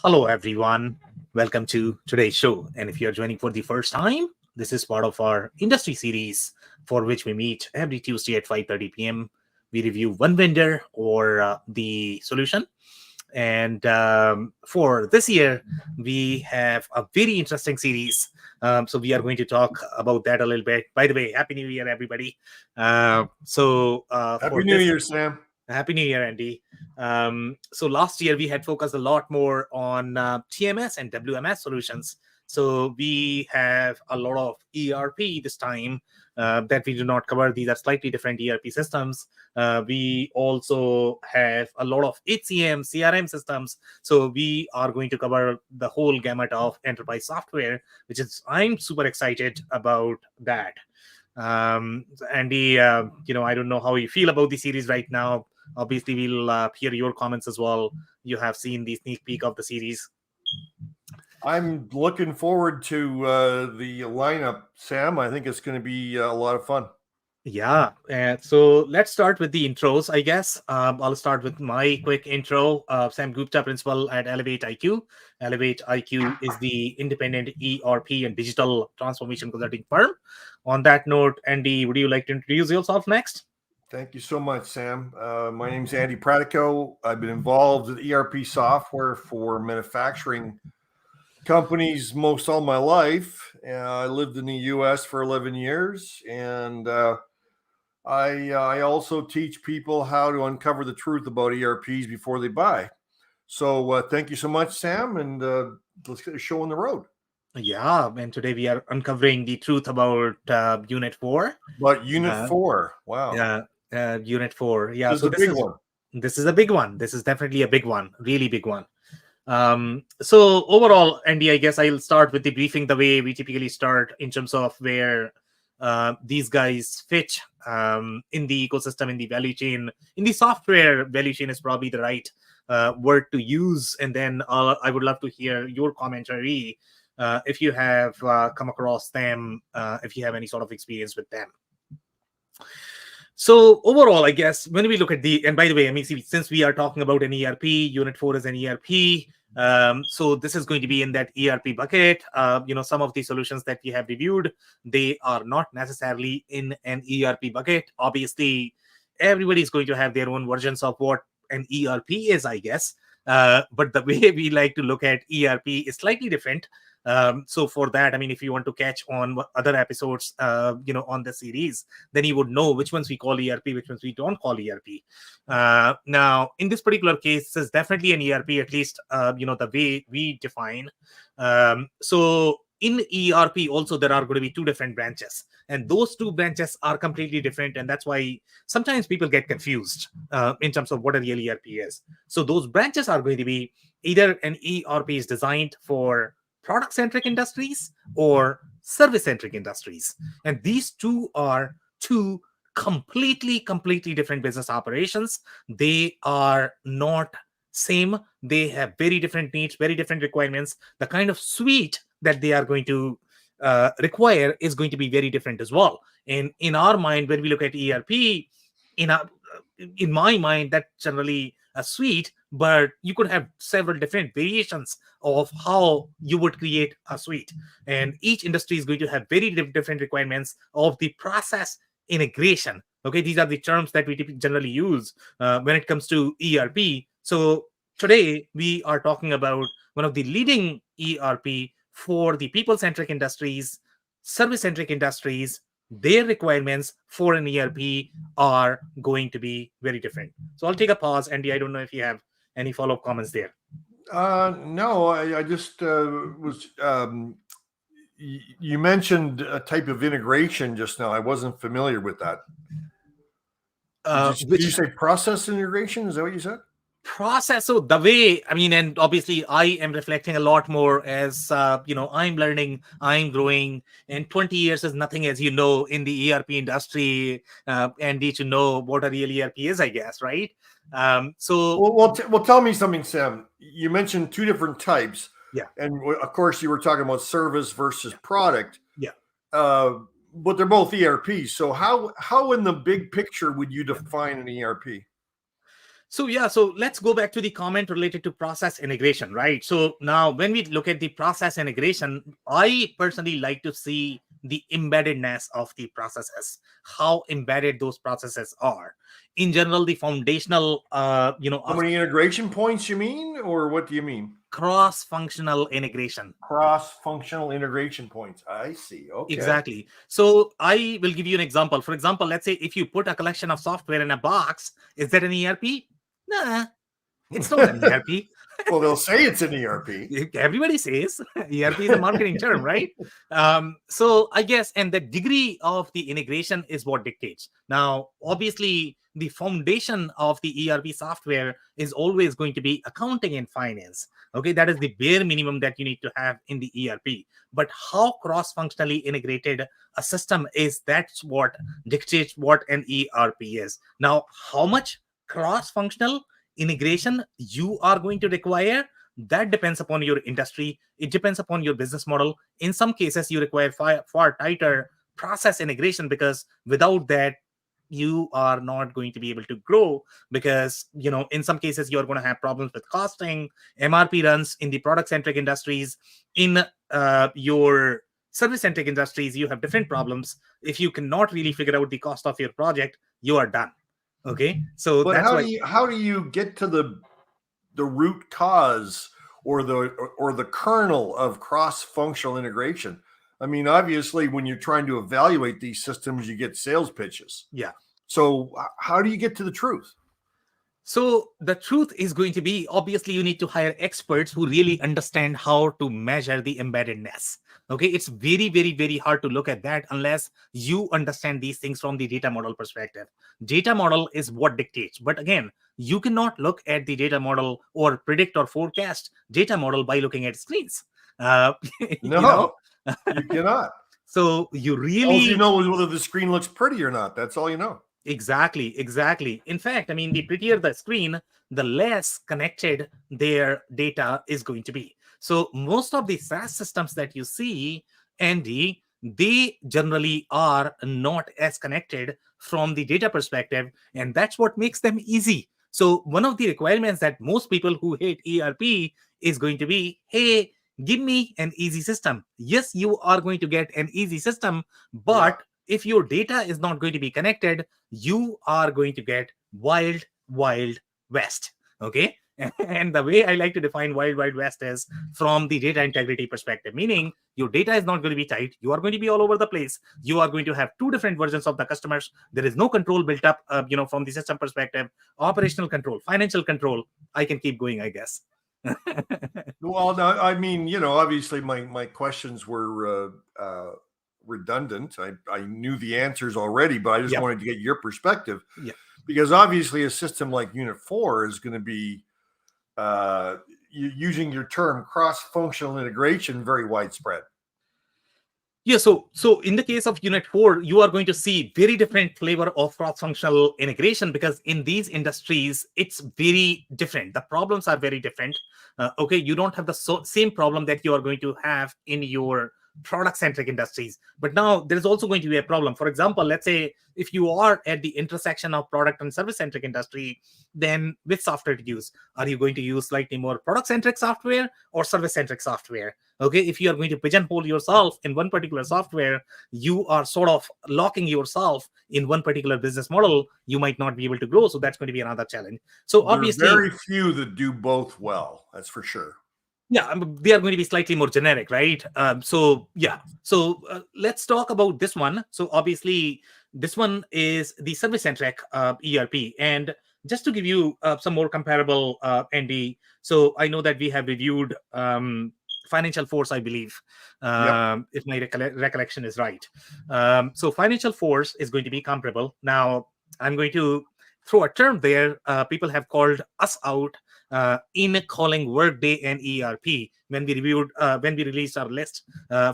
Hello, everyone. Welcome to today's show. And if you're joining for the first time, this is part of our industry series for which we meet every Tuesday at 5:30 p.m. We review one vendor or the solution. And for this year, we have a very interesting series. So we are going to talk about that a little bit. By the way, Happy New Year, everybody. Happy New Year, Sam. Happy New Year, Andy. So last year we had focused a lot more on TMS and WMS solutions. So we have a lot of ERP this time that we do not cover. These are slightly different ERP systems. We also have a lot of HCM, CRM systems. So we are going to cover the whole gamut of enterprise software, which is I'm super excited about that. Andy, I don't know how you feel about the series right now. Obviously, we'll hear your comments as well. You have seen the sneak peek of the series. I'm looking forward to the lineup, Sam. I think it's going to be a lot of fun. Yeah. So let's start with the intros, I guess. I'll start with my quick intro. Sam Gupta, principal at Elevate IQ. Elevate IQ is the independent ERP and digital transformation consulting firm. On that note, Andy, would you like to introduce yourself next? Thank you so much, Sam. My name's Andy Pratico. I've been involved with ERP software for manufacturing companies most all my life. I lived in the U.S. for 11 years, and I also teach people how to uncover the truth about ERPs before they buy. So thank you so much, Sam, and let's get a show on the road. Yeah, and today we are uncovering the truth about Unit4. But Unit4, wow. Yeah, Unit4. Yeah, This is so the big one. This is a big one. This is definitely a big one, really big one. So overall, Andy, I guess I'll start with the briefing the way we typically start in terms of where these guys fit in the ecosystem, in the value chain, in the software value chain is probably the right word to use. And then I would love to hear your commentary if you have come across them, if you have any sort of experience with them. So overall, I guess when we look at and by the way, I mean, since we are talking about an ERP, Unit4 is an ERP. So this is going to be in that ERP bucket. Some of the solutions that we have reviewed, they are not necessarily in an ERP bucket. Obviously, everybody is going to have their own versions of what an ERP is, I guess. But the way we like to look at ERP is slightly different. So for that, I mean, if you want to catch on other episodes, on the series, then you would know which ones we call ERP, which ones we don't call ERP. Now, in this particular case, this is definitely an ERP, at least, the way we define. So in ERP, also, there are going to be two different branches. And those two branches are completely different. And that's why sometimes people get confused in terms of what a real ERP is. So those branches are going to be either an ERP is designed for product-centric industries or service-centric industries. And these two are two completely different business operations. They are not same. They have very different needs, very different requirements. The kind of suite that they are going to require is going to be very different as well. And in our mind, when we look at ERP, in my mind, that's generally a suite, but you could have several different variations of how you would create a suite. And each industry is going to have very different requirements of the process integration. Okay, these are the terms that we generally use when it comes to ERP. So today we are talking about one of the leading ERP for the people-centric industries, service-centric industries. Their requirements for an ERP are going to be very different. So I'll take a pause. Andy, I don't know if you have any follow-up comments there. No, I just was. You mentioned a type of integration just now. I wasn't familiar with that. Did you say process integration? Is that what you said? Process. So the way, I mean, and obviously I am reflecting a lot more as I'm learning, I'm growing, and 20 years is nothing, as you know, in the ERP industry, Andy, to know what a real ERP is, I guess, right? Well, tell me something, Sam. You mentioned two different types. Yeah. And of course you were talking about service versus product. Yeah. But they're both ERPs. So how in the big picture would you define an ERP? So yeah, so let's go back to the comment related to process integration, right? So now when we look at the process integration, I personally like to see the embeddedness of the processes, how embedded those processes are. In general, the foundational, How many integration points you mean, or what do you mean? cross-functional integration. Cross-functional integration points. I see. Okay. Exactly. So I will give you an example. For example, let's say if you put a collection of software in a box, is that an ERP? Nah, it's not an ERP. Well, they'll say it's an ERP. Everybody says ERP is a marketing term, right? So I guess, and the degree of the integration is what dictates. Now, obviously, the foundation of the ERP software is always going to be accounting and finance. Okay, that is the bare minimum that you need to have in the ERP. But how cross-functionally integrated a system is, that's what dictates what an ERP is. Now, how much cross-functional integration you are going to require, that depends upon your industry. It depends upon your business model. In some cases, you require far tighter process integration, because without that, you are not going to be able to grow, because in some cases you're going to have problems with costing. MRP runs in the product centric industries. In your service centric industries, you have different problems. If you cannot really figure out the cost of your project, you are done. Okay, so But that's why. how do you get to the root cause or the kernel of cross-functional integration? I mean, obviously, when you're trying to evaluate these systems, you get sales pitches. Yeah. So how do you get to the truth? So the truth is going to be, obviously, you need to hire experts who really understand how to measure the embeddedness. Okay, it's very, very, very hard to look at that unless you understand these things from the data model perspective. Data model is what dictates. But again, you cannot look at the data model or predict or forecast data model by looking at screens. No, you cannot. So you really, all you know is whether the screen looks pretty or not. That's all you know. Exactly. In fact, I mean, the prettier the screen, the less connected their data is going to be. So most of the SaaS systems that you see, Andy, they generally are not as connected from the data perspective, and that's what makes them easy. So one of the requirements that most people who hate ERP is going to be, hey, give me an easy system. Yes, you are going to get an easy system, but if your data is not going to be connected, you are going to get wild west. Okay. And the way I like to define wild west is from the data integrity perspective, meaning your data is not going to be tight. You are going to be all over the place. You are going to have two different versions of the customers. There is no control built up, from the system perspective, operational control, financial control. I can keep going, I guess. Well, no, I mean, obviously my questions were redundant. I knew the answers already, but I just wanted to get your perspective. Yeah. Because obviously a system like Unit4 is going to be, using your term, cross-functional integration, very widespread. Yeah, so in the case of Unit4, you are going to see very different flavor of cross-functional integration, because in these industries, it's very different. The problems are very different. Okay, you don't have the same problem that you are going to have in your product-centric industries. But now there's also going to be a problem. For example, let's say if you are at the intersection of product and service-centric industry, then which software to use? Are you going to use slightly more product-centric software or service-centric software? Okay, if you are going to pigeonhole yourself in one particular software, you are sort of locking yourself in one particular business model. You might not be able to grow. So that's going to be another challenge. So obviously, there are very few that do both well. That's for sure. Yeah, they are going to be slightly more generic, right? So let's talk about this one. So obviously, this one is the service-centric ERP. And just to give you some more comparable, Andy, so I know that we have reviewed Financial Force, I believe, if my recollection is right. So Financial Force is going to be comparable. Now, I'm going to throw a term there. People have called us out in calling Workday an ERP when we released our list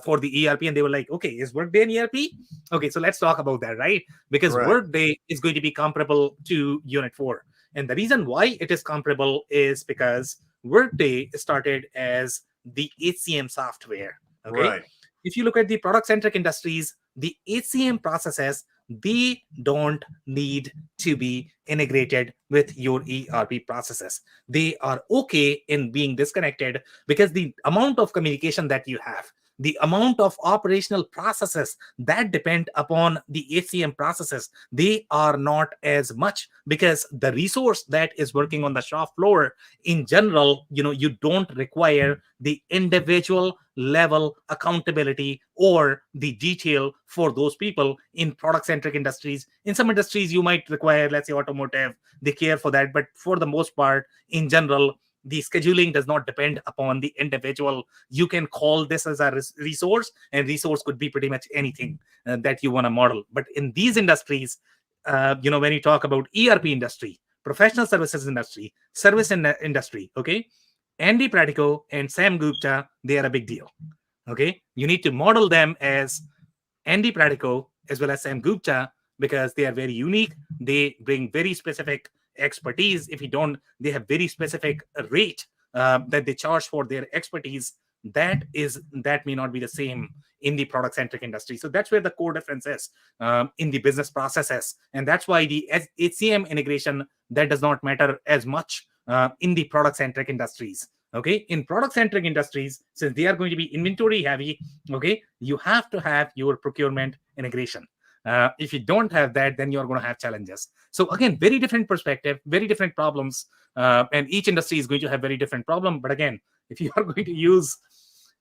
for the ERP, and they were like, okay, is Workday an ERP? Okay, so let's talk about that, right? Because Workday is going to be comparable to Unit4. And the reason why it is comparable is because Workday started as the HCM software. Okay. If you look at the product-centric industries, the HCM processes they don't need to be integrated with your ERP processes. They are okay in being disconnected because the amount of communication that you have, the amount of operational processes that depend upon the HCM processes, they are not as much, because the resource that is working on the shop floor in general, you don't require the individual level accountability or the detail for those people in product centric industries. In some industries you might require, let's say automotive, they care for that, but for the most part, in general, the scheduling does not depend upon the individual. You can call this as a resource, and resource could be pretty much anything that you want to model. But in these industries, when you talk about ERP industry, professional services industry, service industry, okay, Andy Pratico and Sam Gupta, they are a big deal. Okay, you need to model them as Andy Pratico as well as Sam Gupta, because they are very unique. They bring very specific expertise. If you don't, they have very specific rate that they charge for their expertise. That may not be the same in the product centric industry. So that's where the core difference is in the business processes, and that's why the HCM integration, that does not matter as much in the product centric industries. Okay, in product centric industries, since they are going to be inventory heavy, okay, you have to have your procurement integration. If you don't have that, then you're going to have challenges. So again, very different perspective, very different problems, and each industry is going to have very different problem. But again, if you are going to use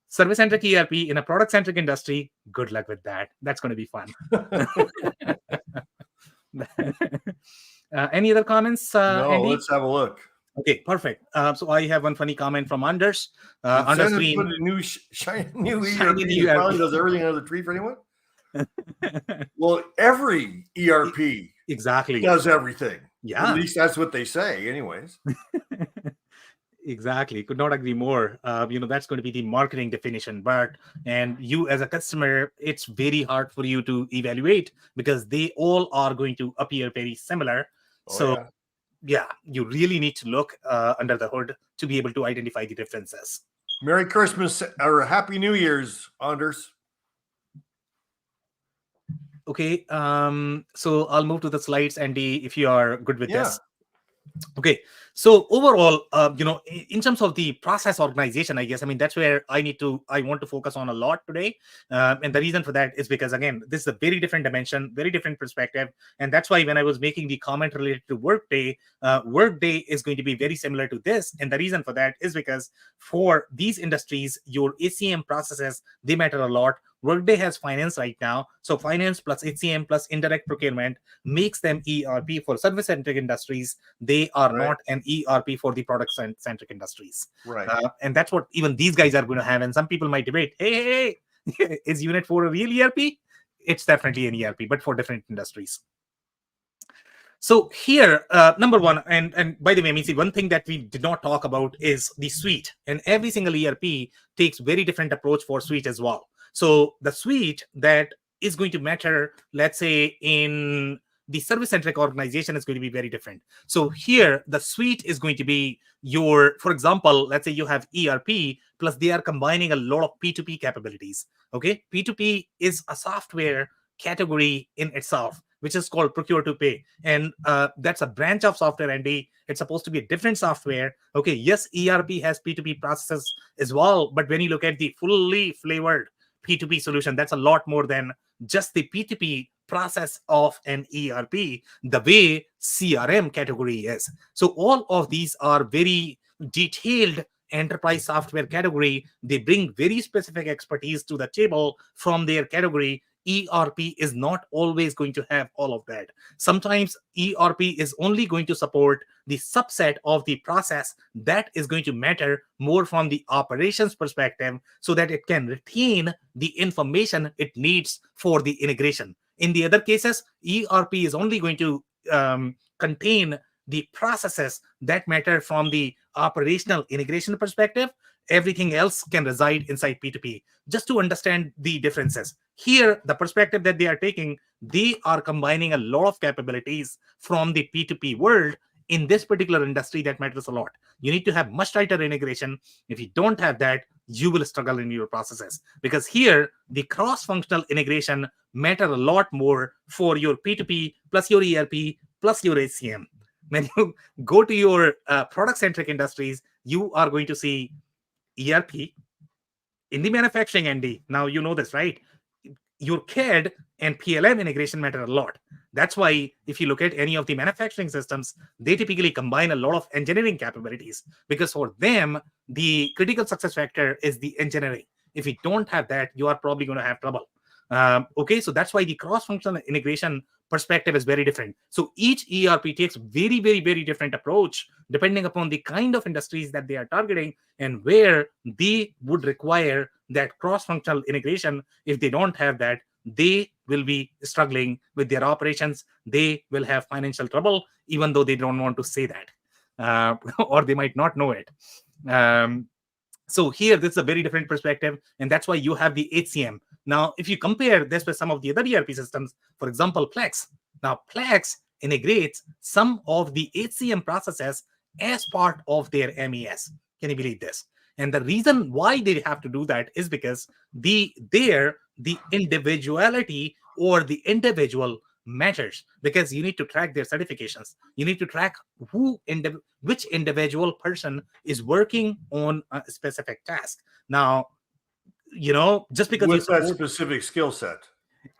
service centric ERP in a product centric industry, good luck with that. That's going to be fun. Any other comments, No, Andy? let's have a look. Okay, perfect. So I have one funny comment from Anders. Anders Send Green. put a new shiny new Shiny ERP. new It probably ERP. does everything under the tree for anyone. Well, every ERP Exactly does everything. Yeah, At least that's what they say, anyways. Exactly. Could not agree more. That's going to be the marketing definition. And you as a customer, it's very hard for you to evaluate because they all are going to appear very similar. Yeah, you really need to look under the hood to be able to identify the differences. Merry Christmas or Happy New Year's, Anders. Okay, so I'll move to the slides, Andy, if you are good with this. Okay, so overall, in terms of the process organization, I guess, that's where I want to focus on a lot today. And the reason for that is because, again, this is a very different dimension, very different perspective. And that's why when I was making the comment related to Workday, Workday is going to be very similar to this. And the reason for that is because for these industries, your HCM processes, they matter a lot. Workday has finance right now. So finance plus HCM plus indirect procurement makes them ERP for service-centric industries. They are not an ERP for the product-centric industries. Right. And that's what even these guys are going to have. And some people might debate, hey, is Unit4 a real ERP? It's definitely an ERP, but for different industries. So here, number one, and by the way, one thing that we did not talk about is the suite. And every single ERP takes very different approach for suite as well. So the suite that is going to matter, let's say, in the service-centric organization is going to be very different. So here, the suite is going to be for example, let's say you have ERP, plus they are combining a lot of P2P capabilities. Okay, P2P is a software category in itself, which is called procure to pay. And that's a branch of software, Andy. It's supposed to be a different software. Okay, yes, ERP has P2P processes as well, but when you look at the fully flavored P2P solution, that's a lot more than just the P2P process of an ERP, the way CRM category is. So all of these are very detailed enterprise software category. They bring very specific expertise to the table from their category. ERP is not always going to have all of that. Sometimes ERP is only going to support the subset of the process that is going to matter more from the operations perspective, so that it can retain the information it needs for the integration. In the other cases, ERP is only going to contain the processes that matter from the operational integration perspective. Everything else can reside inside P2P. Just to understand the differences. Here, the perspective that they are taking, they are combining a lot of capabilities from the P2P world. In this particular industry, that matters a lot. You need to have much tighter integration. If you don't have that, you will struggle in your processes, because here the cross-functional integration matter a lot more for your P2P plus your ERP plus your HCM. When you go to your product-centric industries, you are going to see ERP in the manufacturing, Andy. Now you know this, right? Your CAD and PLM integration matter a lot. That's why if you look at any of the manufacturing systems, they typically combine a lot of engineering capabilities, because for them, the critical success factor is the engineering. If you don't have that, you are probably going to have trouble. Okay, so that's why the cross-functional integration perspective is very different. So each ERP takes very, very, very different approach depending upon the kind of industries that they are targeting and where they would require that cross-functional integration. If they don't have that, they will be struggling with their operations. They will have financial trouble, even though they don't want to say that, or they might not know it. So here, this is a very different perspective, and that's why you have the HCM. Now, if you compare this with some of the other ERP systems, for example, Plex. Now, Plex integrates some of the HCM processes as part of their MES. Can you believe this? And the reason why they have to do that is because the individuality or the individual matters, because you need to track their certifications. You need to track which individual person is working on a specific task. Now, just because with that specific skill set.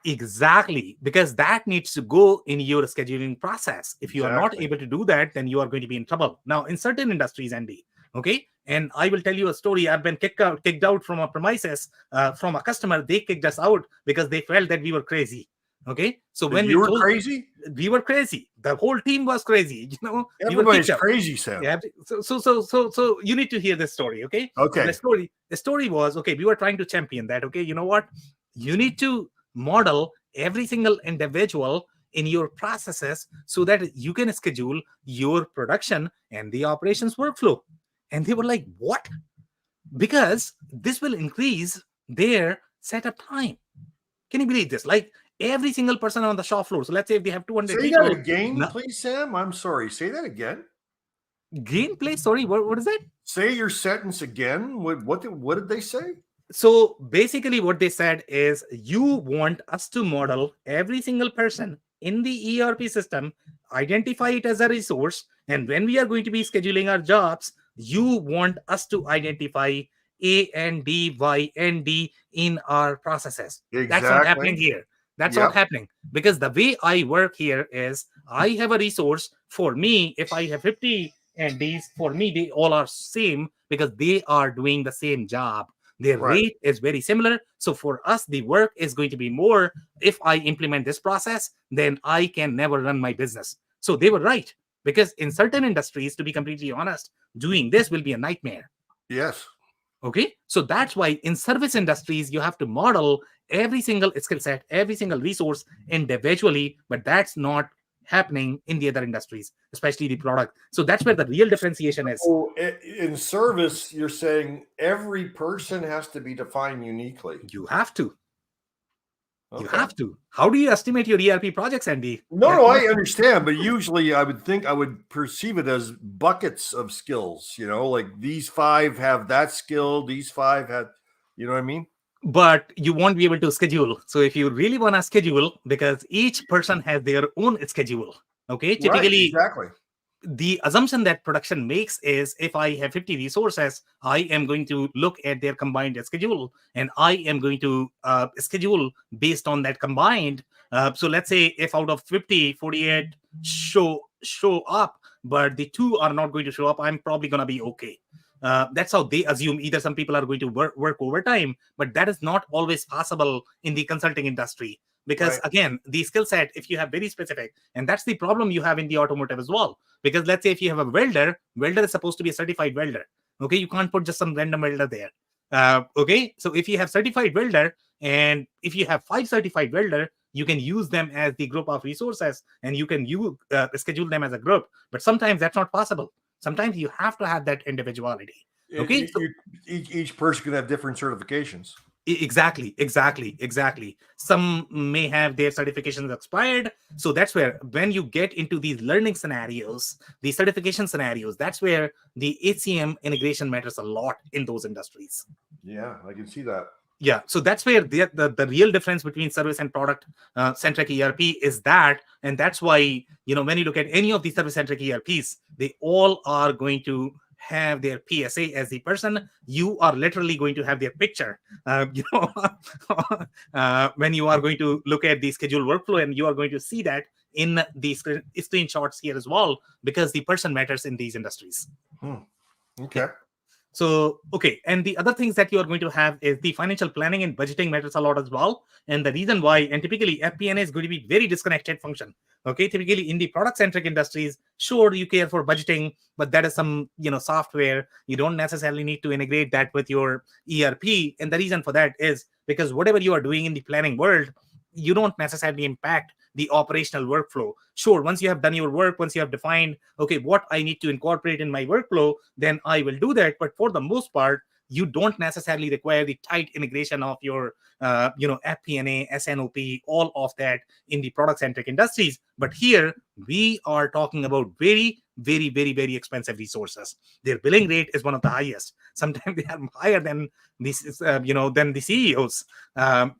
Exactly, because that needs to go in your scheduling process. If you are not able to do that, then you are going to be in trouble. Now, in certain industries, Andy, okay, and I will tell you a story. I've been kicked out from a premises from a customer. They kicked us out because they felt that we were crazy. Okay, so when we were crazy, we were crazy. The whole team was crazy. Everybody's crazy, Sam. Yeah. So you need to hear this story. Okay. Okay. So the story was, okay, we were trying to champion that. Okay, you know what? You need to model every single individual in your processes so that you can schedule your production and the operations workflow. And they were like, what? Because this will increase their setup time. Can you believe this? Like, every single person on the shop floor. So let's say if they have 200 Say people. That again, please, Sam. I'm sorry. Say that again. Gameplay? Sorry, what is that? Say your sentence again. What did they say? So basically what they said is, you want us to model every single person in the ERP system, identify it as a resource, and when we are going to be scheduling our jobs, you want us to identify A and D, Y and D in our processes. Exactly. That's not happening here. That's not happening, because the way I work here is, I have a resource. For me, if I have 50 and these, for me, they all are same because they are doing the same job. Their rate is very similar. So for us, the work is going to be more. If I implement this process, then I can never run my business. So they were right, because in certain industries, to be completely honest, doing this will be a nightmare. Yes. Okay. So that's why in service industries, you have to model every single skill set, every single resource individually, but that's not happening in the other industries, especially the product. So that's where the real differentiation is. So in service, you're saying every person has to be defined uniquely. You have to. Okay. You have to. How do you estimate your ERP projects, Andy? No, I understand, but usually I would perceive it as buckets of skills, like these 5 have that skill, these 5 have, you know what I mean? But you won't be able to schedule. So if you really want to schedule, because each person has their own schedule, okay? Typically, exactly. The assumption that production makes is, if I have 50 resources, I am going to look at their combined schedule, and I am going to schedule based on that combined. So let's say if out of 50, 48 show up, but the 2 are not going to show up, I'm probably going to be okay. That's how they assume. Either some people are going to work overtime, but that is not always possible in the consulting industry. Because again, the skill set, if you have very specific, and that's the problem you have in the automotive as well. Because let's say if you have a welder is supposed to be a certified welder. Okay, you can't put just some random welder there. Okay, so if you have certified welder, and if you have 5 certified welder, you can use them as the group of resources, and you can schedule them as a group. But sometimes that's not possible. Sometimes you have to have that individually. Okay, each person can have different certifications. Exactly. Some may have their certifications expired. So that's where, when you get into these learning scenarios, the certification scenarios, that's where the HCM integration matters a lot in those industries. Yeah, I can see that. Yeah, so that's where the real difference between service and product centric ERP is that. And that's why, when you look at any of the service centric ERPs, they all are going to have their PSA as the person. You are literally going to have their picture, when you are going to look at the schedule workflow, and you are going to see that in the screenshots here as well, because the person matters in these industries. Okay. Yeah. So, okay. And the other things that you are going to have is the financial planning and budgeting matters a lot as well. And the reason why, and typically FP&A is going to be very disconnected function. Okay. Typically in the product centric industries, sure, you care for budgeting, but that is some, software. You don't necessarily need to integrate that with your ERP. And the reason for that is because whatever you are doing in the planning world, you don't necessarily impact the operational workflow. Sure, once you have done your work, once you have defined, okay, what I need to incorporate in my workflow, then I will do that. But for the most part, you don't necessarily require the tight integration of your, FP&A, SNOP, all of that in the product-centric industries. But here, we are talking about very, very, very, very expensive resources. Their billing rate is one of the highest. Sometimes they are higher than this, than the CEOs.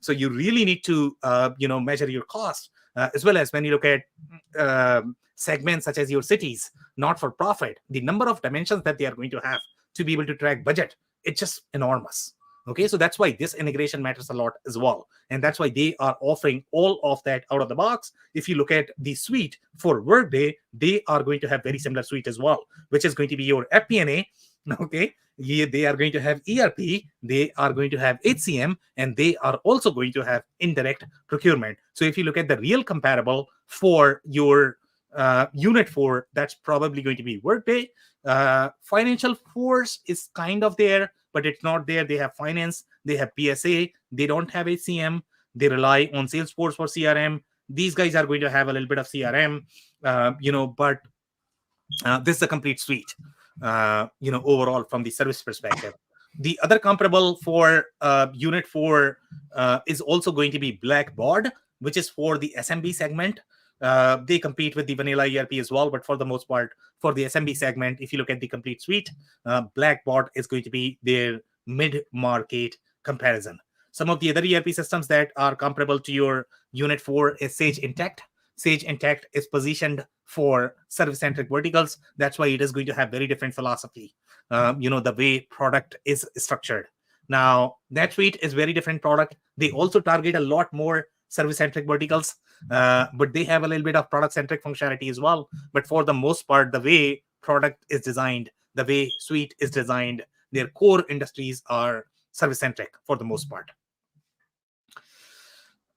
So you really need to, measure your cost. As well as when you look at segments such as your cities, not for profit, the number of dimensions that they are going to have to be able to track budget, it's just enormous. Okay, so that's why this integration matters a lot as well. And that's why they are offering all of that out of the box. If you look at the suite for Workday, they are going to have very similar suite as well, which is going to be your FP&A. Okay, they are going to have ERP, they are going to have HCM, and they are also going to have indirect procurement. So if you look at the real comparable for your Unit4, that's probably going to be Workday. Financial Force is kind of there, but it's not there. They have finance, they have PSA, they don't have HCM, they rely on Salesforce for CRM. These guys are going to have a little bit of CRM, but this is a complete suite, overall from the service perspective. The other comparable for Unit4 is also going to be Blackboard, which is for the SMB segment. They compete with the vanilla ERP as well, but for the most part, for the SMB segment, if you look at the complete suite, Blackboard is going to be their mid-market comparison. Some of the other ERP systems that are comparable to your Unit4 is Sage Intacct. Sage Intacct is positioned for service-centric verticals. That's why it is going to have very different philosophy, the way product is structured. Now, NetSuite is very different product. They also target a lot more service-centric verticals, but they have a little bit of product-centric functionality as well. But for the most part, the way product is designed, the way suite is designed, their core industries are service-centric for the most part.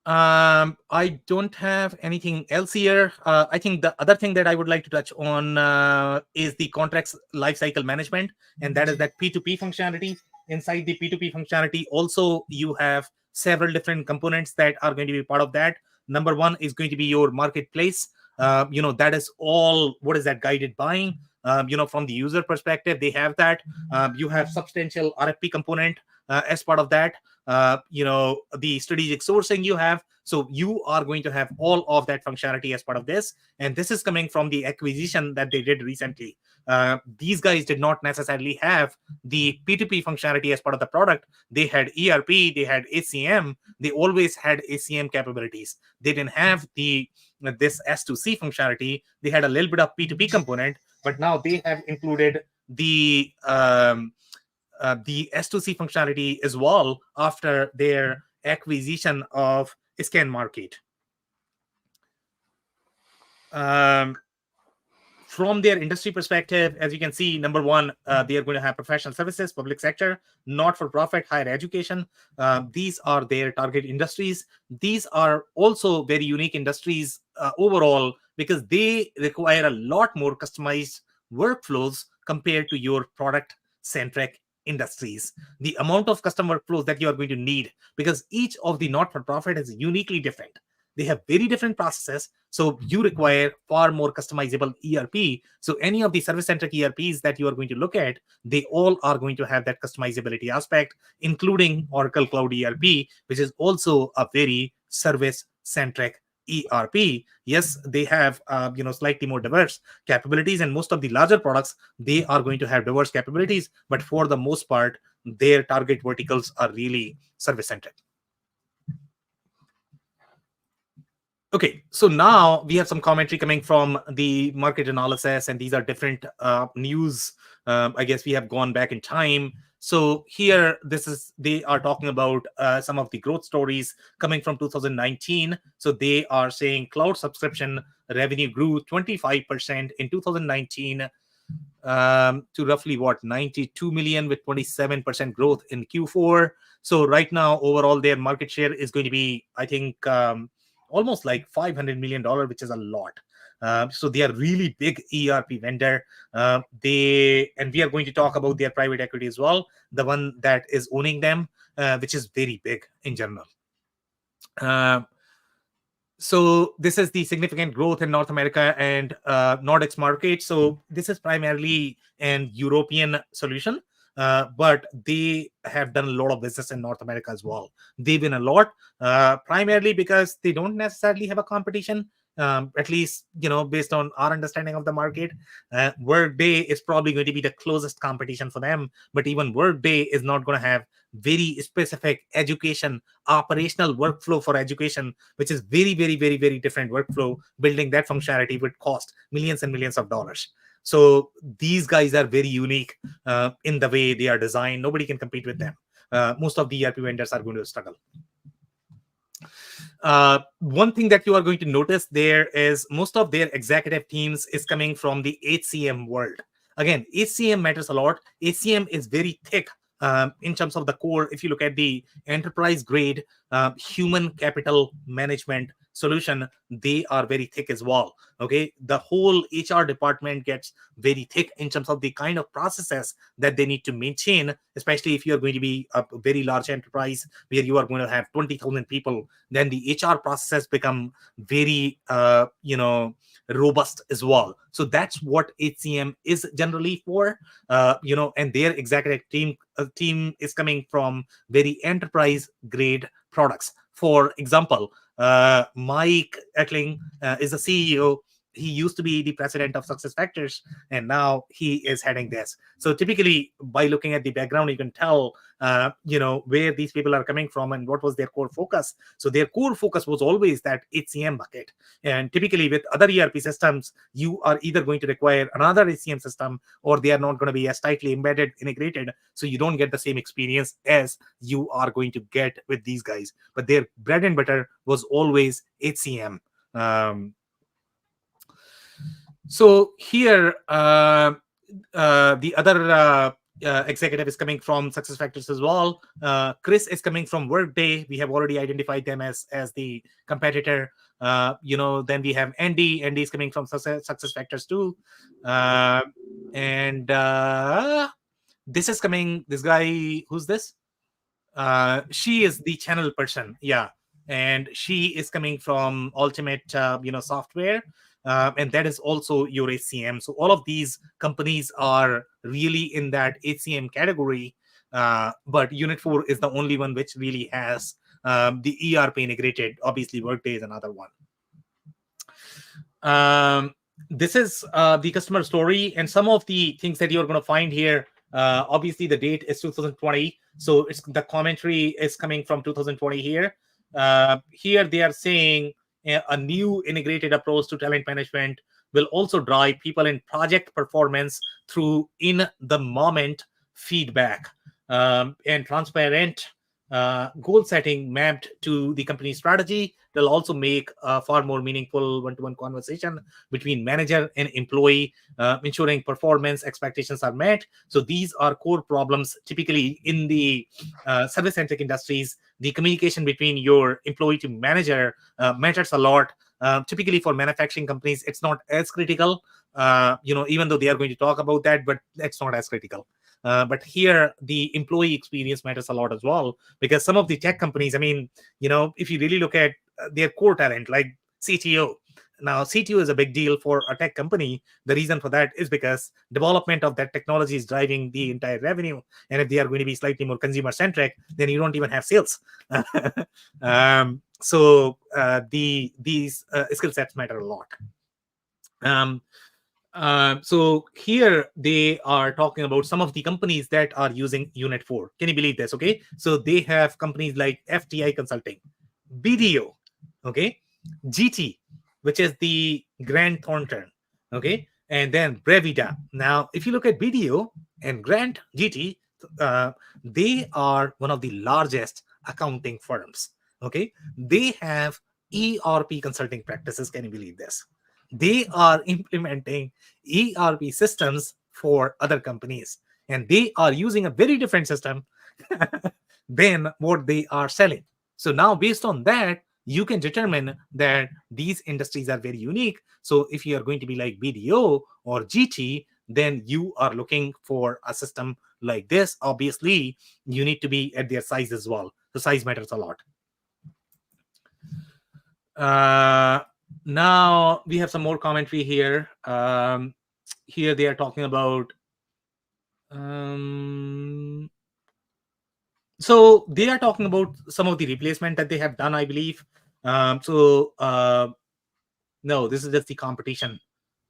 I don't have anything else here. I think the other thing that I would like to touch on is the contracts lifecycle management, and that is that P2P functionality. Inside the P2P functionality, also you have several different components that are going to be part of that. Number one is going to be your marketplace. That is all, what is that, guided buying. From the user perspective, they have that. You have substantial RFP component as part of that. The strategic sourcing you have. So you are going to have all of that functionality as part of this. And this is coming from the acquisition that they did recently. These guys did not necessarily have the P2P functionality as part of the product. They had ERP, they had HCM, they always had HCM capabilities. They didn't have this S2C functionality. They had a little bit of P2P component, but now they have included the S2C functionality as well after their acquisition of Scan Market. From their industry perspective, as you can see, number one, they are going to have professional services, public sector, not-for-profit, higher education. These are their target industries. These are also very unique industries overall, because they require a lot more customized workflows compared to your product-centric industries. The amount of custom workflows that you are going to need, because each of the not-for-profit is uniquely different. They have very different processes. So you require far more customizable ERP. So any of the service-centric ERPs that you are going to look at, they all are going to have that customizability aspect, including Oracle Cloud ERP, which is also a very service-centric ERP. Yes, they have slightly more diverse capabilities, and most of the larger products, they are going to have diverse capabilities, but for the most part, their target verticals are really service-centric. Okay, so now we have some commentary coming from the market analysis, and these are different news. I guess we have gone back in time. So here, they are talking about some of the growth stories coming from 2019. So they are saying cloud subscription revenue grew 25% in 2019 to roughly 92 million, with 27% growth in Q4. So right now, overall, their market share is going to be, I think, almost like $500 million, which is a lot. So they are really big ERP vendor. And we are going to talk about their private equity as well, the one that is owning them, which is very big in general. So this is the significant growth in North America and Nordics market. So this is primarily an European solution, but they have done a lot of business in North America as well. They win a lot, primarily because they don't necessarily have a competition. At least, based on our understanding of the market, Workday is probably going to be the closest competition for them. But even Workday is not going to have very specific education, operational workflow for education, which is very, very, very, very different workflow. Building that functionality would cost millions and millions of dollars. So these guys are very unique in the way they are designed. Nobody can compete with them. Most of the ERP vendors are going to struggle. One thing that you are going to notice there is most of their executive teams is coming from the HCM world. Again, HCM matters a lot. HCM is very thick in terms of the core. If you look at the enterprise grade human capital management solution, they are very thick as well. Okay, the whole HR department gets very thick in terms of the kind of processes that they need to maintain, especially if you are going to be a very large enterprise where you are going to have 20,000 people. Then the HR processes become very robust as well. So that's what HCM is generally for, and their executive team is coming from very enterprise grade products. For example, Mike Etling is the CEO. He used to be the president of SuccessFactors, and now he is heading this. So typically, by looking at the background, you can tell, where these people are coming from and what was their core focus. So their core focus was always that HCM bucket. And typically, with other ERP systems, you are either going to require another HCM system, or they are not going to be as tightly embedded, integrated. So you don't get the same experience as you are going to get with these guys. But their bread and butter was always HCM. So here, the other executive is coming from SuccessFactors as well. Chris is coming from Workday. We have already identified them as the competitor. Then we have Andy. Andy is coming from SuccessFactors too. This guy, who's this? She is the channel person. Yeah. And she is coming from Ultimate, Software. And that is also your HCM. So all of these companies are really in that HCM category. But Unit4 is the only one which really has the ERP integrated. Obviously, Workday is another one. This is the customer story, and some of the things that you're going to find here. Obviously, the date is 2020. So the commentary is coming from 2020 here. Here they are saying a new integrated approach to talent management will also drive people in project performance through in-the-moment feedback and transparent goal setting mapped to the company strategy. They'll also make a far more meaningful one-to-one conversation between manager and employee, ensuring performance expectations are met. So these are core problems typically in the service-centric industries. The communication between your employee to manager matters a lot. Typically for manufacturing companies, it's not as critical, even though they are going to talk about that, but it's not as critical. But here, the employee experience matters a lot as well, because some of the tech companies, if you really look at their core talent, like CTO. Now, CTO is a big deal for a tech company. The reason for that is because development of that technology is driving the entire revenue. And if they are going to be slightly more consumer centric, then you don't even have sales. So these skill sets matter a lot. So here they are talking about some of the companies that are using Unit4. Can you believe this? Okay, so they have companies like FTI Consulting, BDO, okay, GT, which is the Grant Thornton, okay, and then Brevida. Now, if you look at BDO and Grant GT, they are one of the largest accounting firms. Okay, they have ERP consulting practices. Can you believe this? They are implementing ERP systems for other companies, and they are using a very different system than what they are selling. So now, based on that, you can determine that these industries are very unique. So if you are going to be like BDO or GT, then you are looking for a system like this. Obviously, you need to be at their size as well. The size matters a lot. Now we have some more commentary here. Here they are talking about so they are talking about some of the replacement that they have done, I believe. No, this is just the competition,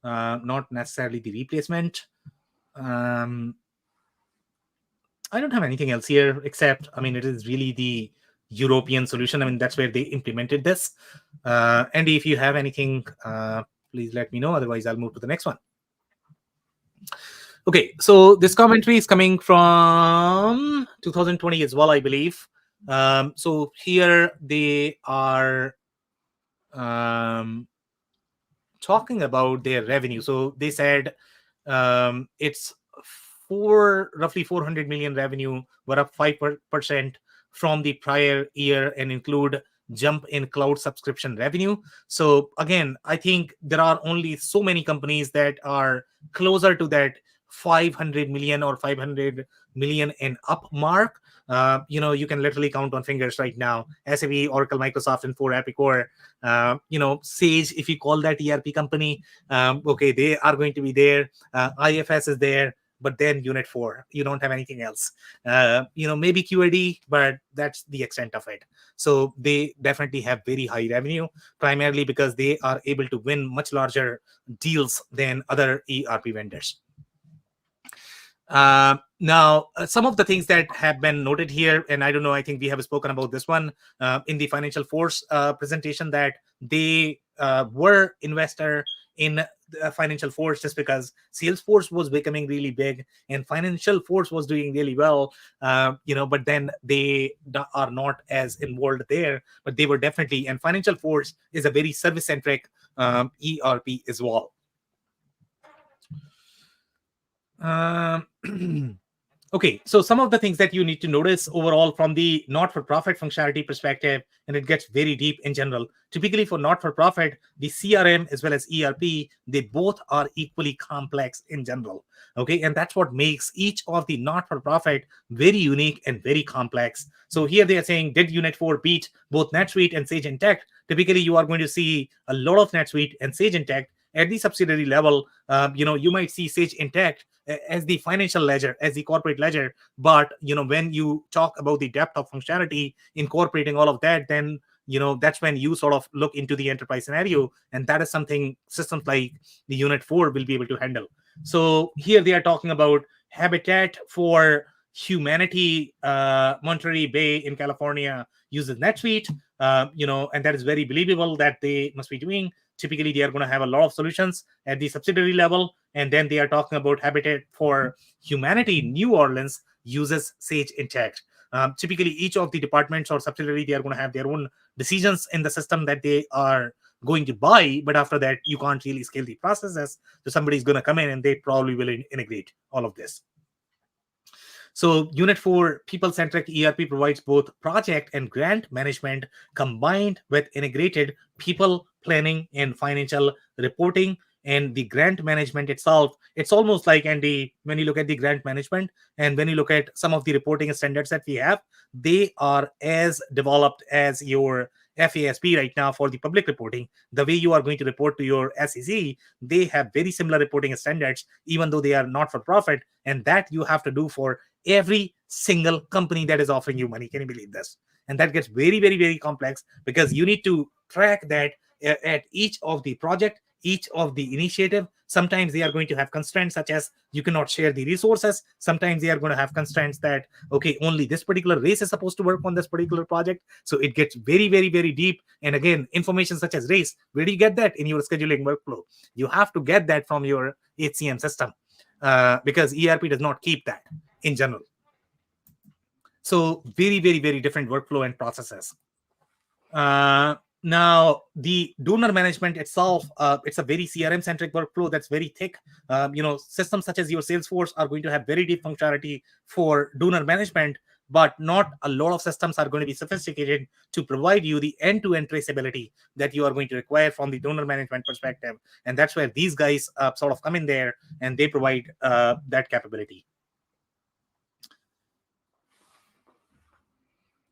not necessarily the replacement. I don't have anything else here except, I mean, it is really the European solution. I mean, that's where they implemented this. Andy, if you have anything, please let me know. Otherwise, I'll move to the next one. Okay, so this commentary is coming from 2020 as well, I believe. So here they are talking about their revenue. So they said it's roughly 400 million revenue, were up 5% from the prior year and include jump in cloud subscription revenue. So again, I think there are only so many companies that are closer to that 500 million or 500 million and up mark. You can literally count on fingers right now. SAP, Oracle, Microsoft, Infor, Epicor, Sage, if you call that ERP company, okay, they are going to be there. IFS is there, but then Unit4, you don't have anything else. Maybe QAD, but that's the extent of it. So they definitely have very high revenue, primarily because they are able to win much larger deals than other ERP vendors. Now, some of the things that have been noted here, and I don't know, I think we have spoken about this one in the Financial Force presentation, that they were investor in Financial Force just because Salesforce was becoming really big and Financial Force was doing really well, but then they are not as involved there, but they were definitely, and Financial Force is a very service-centric ERP as well. Okay, so some of the things that you need to notice overall from the not-for-profit functionality perspective, and it gets very deep in general. Typically for not-for-profit, the CRM as well as ERP, they both are equally complex in general. Okay, and that's what makes each of the not-for-profit very unique and very complex. So here they are saying, did Unit4 beat both NetSuite and Sage Intacct? Typically, you are going to see a lot of NetSuite and Sage Intacct. At the subsidiary level, you might see Sage Intacct as the financial ledger, as the corporate ledger. But, when you talk about the depth of functionality, incorporating all of that, then, that's when you sort of look into the enterprise scenario. And that is something systems like the Unit4 will be able to handle. So here they are talking about Habitat for Humanity. Monterey Bay in California uses NetSuite, and that is very believable that they must be doing. Typically, they are going to have a lot of solutions at the subsidiary level. And then they are talking about Habitat for Humanity. New Orleans uses Sage Intacct. Typically, each of the departments or subsidiary, they are going to have their own decisions in the system that they are going to buy. But after that, you can't really scale the processes. So somebody's going to come in and they probably will integrate all of this. So Unit4 people-centric ERP provides both project and grant management combined with integrated people planning and financial reporting. And the grant management itself, it's almost like, Andy, when you look at the grant management and when you look at some of the reporting standards that we have, they are as developed as your FASB right now for the public reporting, the way you are going to report to your SEC, they have very similar reporting standards, even though they are not for profit. And that you have to do for every single company that is offering you money. Can you believe this? And that gets very, very, very complex, because you need to track that at each of the project, each of the initiative. Sometimes they are going to have constraints such as you cannot share the resources. Sometimes they are going to have constraints that, okay, only this particular race is supposed to work on this particular project. So it gets very, very, very deep. And again, information such as race, where do you get that? In your scheduling workflow. You have to get that from your HCM system, because ERP does not keep that in general. So very, very, very different workflow and processes. Now, the donor management itself, it's a very CRM centric workflow that's very thick. Systems such as your Salesforce are going to have very deep functionality for donor management, but not a lot of systems are going to be sophisticated to provide you the end-to-end traceability that you are going to require from the donor management perspective. And that's where these guys sort of come in there, and they provide that capability.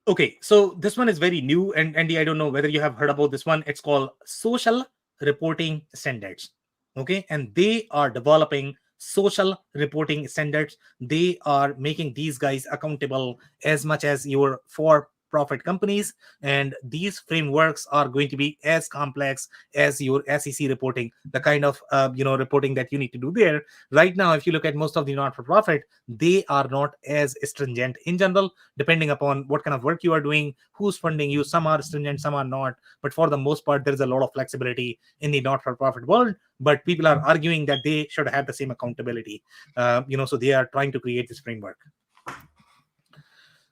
Okay, so this one is very new, and Andy, I don't know whether you have heard about this one. It's called Social Reporting Standards. Okay, and they are developing social reporting standards. They are making these guys accountable as much as your for-profit companies, and these frameworks are going to be as complex as your SEC reporting, the kind of reporting that you need to do there. Right now, if you look at most of the not-for-profit, they are not as stringent in general, depending upon what kind of work you are doing, who's funding you. Some are stringent, some are not, but for the most part, there is a lot of flexibility in the not-for-profit world. But people are arguing that they should have the same accountability, so they are trying to create this framework.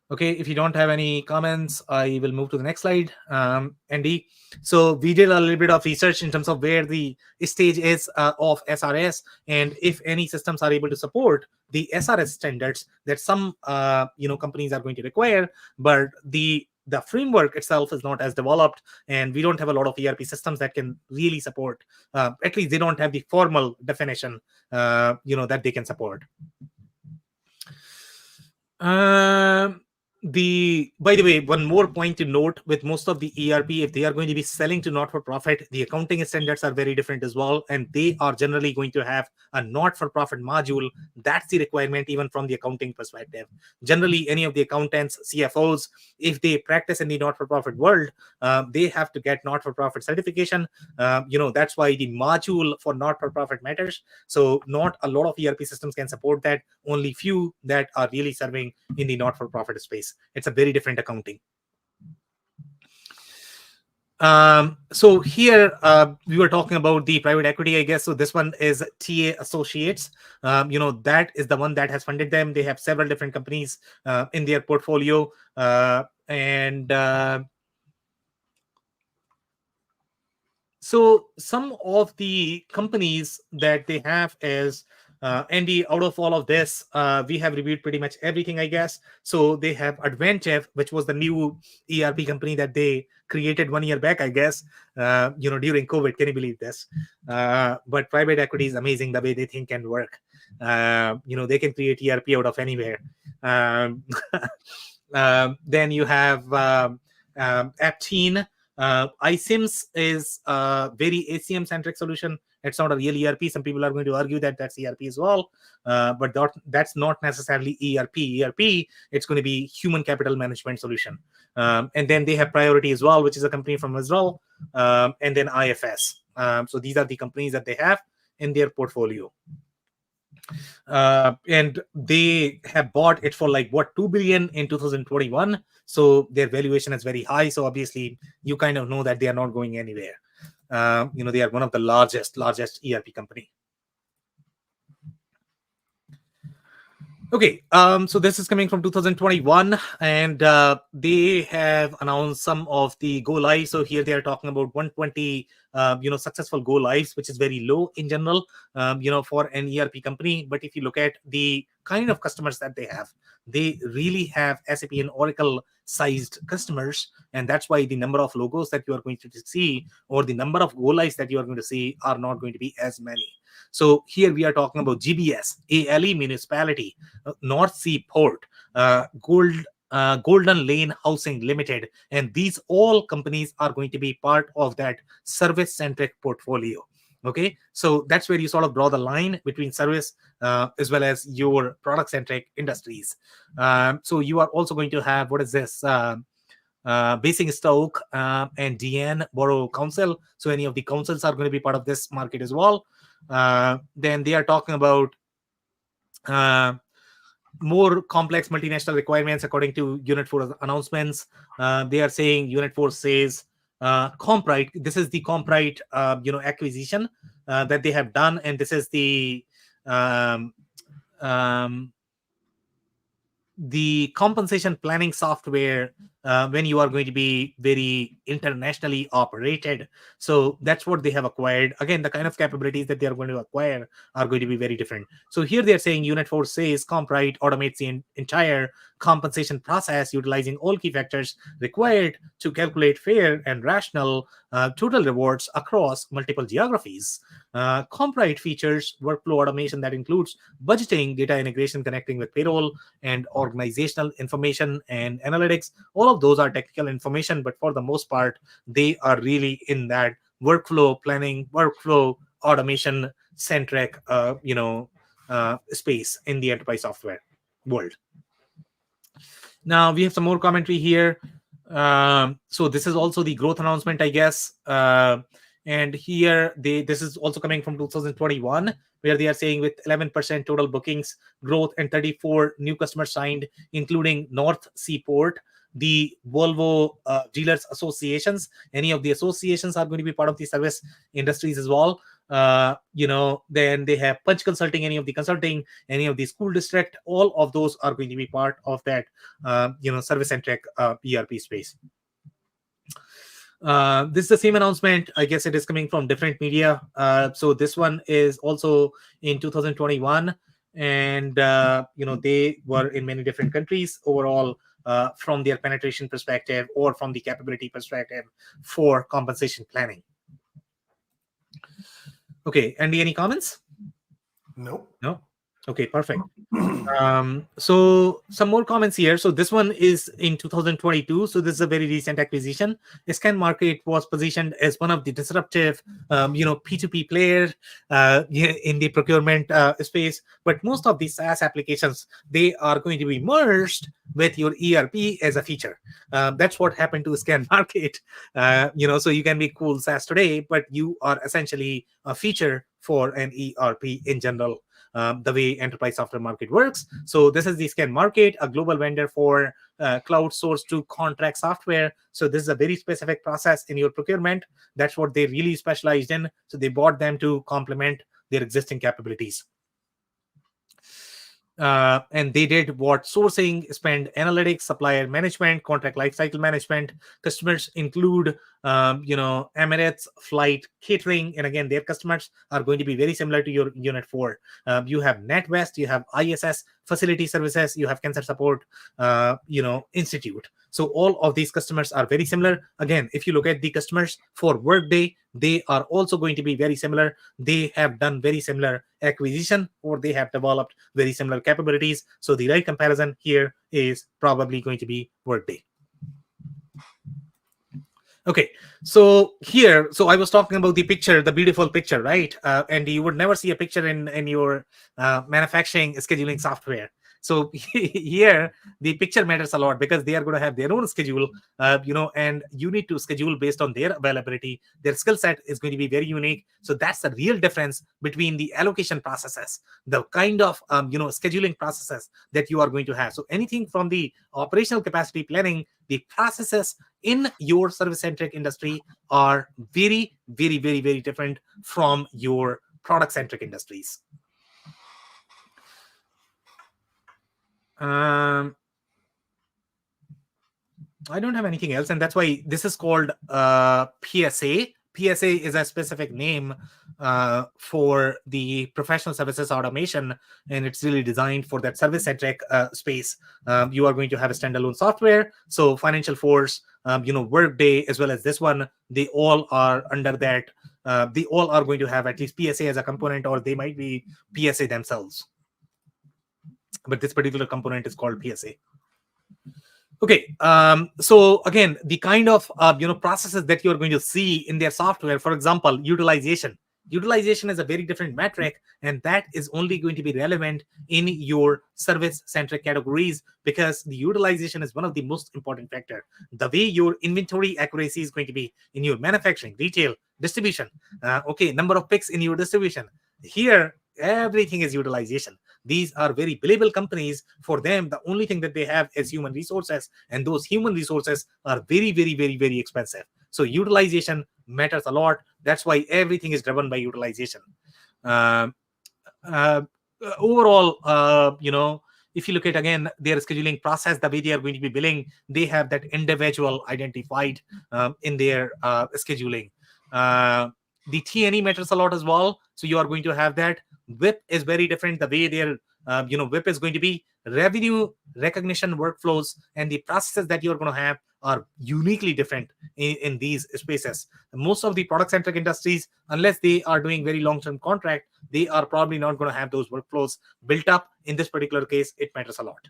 Okay, if you don't have any comments, I will move to the next slide, Andy. So we did a little bit of research in terms of where the stage is of SRS, and if any systems are able to support the SRS standards that some companies are going to require, but the framework itself is not as developed, and we don't have a lot of ERP systems that can really support. At least they don't have the formal definition, that they can support. By the way, one more point to note: with most of the ERP, if they are going to be selling to not-for-profit, the accounting standards are very different as well, and they are generally going to have a not-for-profit module. That's the requirement even from the accounting perspective. Generally, any of the accountants, CFOs, if they practice in the not-for-profit world, they have to get not-for-profit certification. That's why the module for not-for-profit matters. So not a lot of ERP systems can support that. Only few that are really serving in the not-for-profit space. It's a very different accounting. So here we were talking about the private equity, I guess. So this one is TA Associates. That is the one that has funded them. They have several different companies in their portfolio, so some of the companies that they have is Andy, out of all of this, we have reviewed pretty much everything, I guess. So they have Advanchef, which was the new ERP company that they created 1 year back, I guess, during COVID. Can you believe this? But private equity is amazing the way they think and work. They can create ERP out of anywhere. Then you have Aptean. iSIMS is a very HCM centric solution. It's not a real ERP. Some people are going to argue that that's ERP as well, but that's not necessarily ERP. ERP, it's going to be human capital management solution. And then they have Priority as well, which is a company from Israel, and then IFS. So these are the companies that they have in their portfolio. And they have bought it for like $2 billion in 2021. So their valuation is very high. So obviously you kind of know that they are not going anywhere. They are one of the largest ERP company. Okay, so this is coming from 2021, and they have announced some of the go live. So here they are talking about 120, successful go lives, which is very low in general, for an ERP company. But if you look at the kind of customers that they really have SAP and Oracle sized customers, and that's why the number of logos that you are going to see, or the number of go lives that you are going to see, are not going to be as many. So here we are talking about GBS, ALE Municipality, North Sea Port, Gold Golden Lane Housing Limited, and these all companies are going to be part of that service-centric portfolio. Okay, so that's where you sort of draw the line between service as well as your product-centric industries. So you are also going to have, what is this? Basingstoke and DN Borough Council. So any of the councils are going to be part of this market as well. Then they are talking about more complex multinational requirements according to Unit4 announcements. They are saying Unit4 says Comprite. This is the Comprite acquisition that they have done, and this is the compensation planning software when you are going to be very internationally operated. So that's what they have acquired. Again, the kind of capabilities that they are going to acquire are going to be very different. So here they are saying Unit4 says Comprite automates the entire compensation process, utilizing all key factors required to calculate fair and rational total rewards across multiple geographies. Comprite features workflow automation that includes budgeting, data integration, connecting with payroll, and organizational information and analytics. All of those are technical information, but for the most part, they are really in that workflow planning, workflow automation centric, space in the enterprise software world. Now we have some more commentary here. So this is also the growth announcement, I guess. And here this is also coming from 2021, where they are saying with 11% total bookings growth and 34 new customers signed, including North Seaport, the Volvo dealers associations. Any of the associations are going to be part of the service industries as well. Then they have Punch Consulting, any of the consulting, any of the school district, all of those are going to be part of that service-centric ERP space. This is the same announcement. I guess it is coming from different media. So this one is also in 2021, and they were in many different countries overall. From their penetration perspective or from the capability perspective for compensation planning. Okay, Andy, any comments? No. Okay, perfect. So some more comments here. So this one is in 2022. So this is a very recent acquisition. Scan Market was positioned as one of the disruptive, P2P players in the procurement space. But most of these SaaS applications, they are going to be merged with your ERP as a feature. That's what happened to Scan Market. So you can be cool SaaS today, but you are essentially a feature for an ERP in general. The way enterprise software market works. So this is the Scan Market, a global vendor for cloud source to contract software. So this is a very specific process in your procurement. That's what they really specialized in. So they bought them to complement their existing capabilities. And they did what? Sourcing, spend analytics, supplier management, contract lifecycle management. Customers include, Emirates, flight, catering. And again, their customers are going to be very similar to your Unit4. You have NetWest, you have ISS, facility services, you have cancer support, institute. So all of these customers are very similar. Again, if you look at the customers for Workday, they are also going to be very similar. They have done very similar acquisition, or they have developed very similar capabilities. So the right comparison here is probably going to be Workday. Okay, so here, so I was talking about the picture, the beautiful picture, right? And you would never see a picture in your manufacturing scheduling software. So here, the picture matters a lot because they are going to have their own schedule, and you need to schedule based on their availability. Their skill set is going to be very unique. So that's the real difference between the allocation processes, the kind of, scheduling processes that you are going to have. So anything from the operational capacity planning, the processes in your service-centric industry are very, very, very, very different from your product-centric industries. I don't have anything else, and that's why this is called PSA. PSA is a specific name for the professional services automation, and it's really designed for that service-centric space. You are going to have a standalone software. So Financial Force, Workday, as well as this one, they all are under that. They all are going to have at least PSA as a component, or they might be PSA themselves. But this particular component is called PSA. Okay, so again, the kind of processes that you're going to see in their software, for example, utilization. Utilization is a very different metric, and that is only going to be relevant in your service-centric categories, because the utilization is one of the most important factor. The way your inventory accuracy is going to be in your manufacturing, retail, distribution. Okay, number of picks in your distribution. Here, everything is utilization. These are very billable companies. For them, the only thing that they have is human resources, and those human resources are very, very, very, very expensive. So utilization matters a lot. That's why everything is driven by utilization. Um, uh, Overall, if you look at again their scheduling process, the way they are going to be billing, they have that individual identified in their scheduling. The T&E matters a lot as well. So you are going to have that. WIP is very different. The way their WIP is going to be, revenue recognition workflows and the processes that you're going to have are uniquely different in these spaces. Most of the product centric industries, unless they are doing very long term contract, they are probably not going to have those workflows built up. In this particular case, it matters a lot.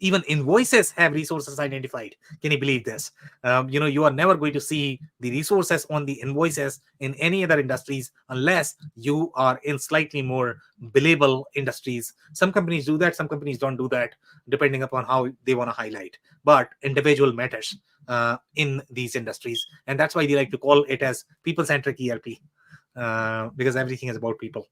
Even invoices have resources identified. Can you believe this? You are never going to see the resources on the invoices in any other industries unless you are in slightly more billable industries. Some companies do that, some companies don't do that, depending upon how they want to highlight. But individual matters in these industries, and that's why they like to call it as people-centric ERP, because everything is about people.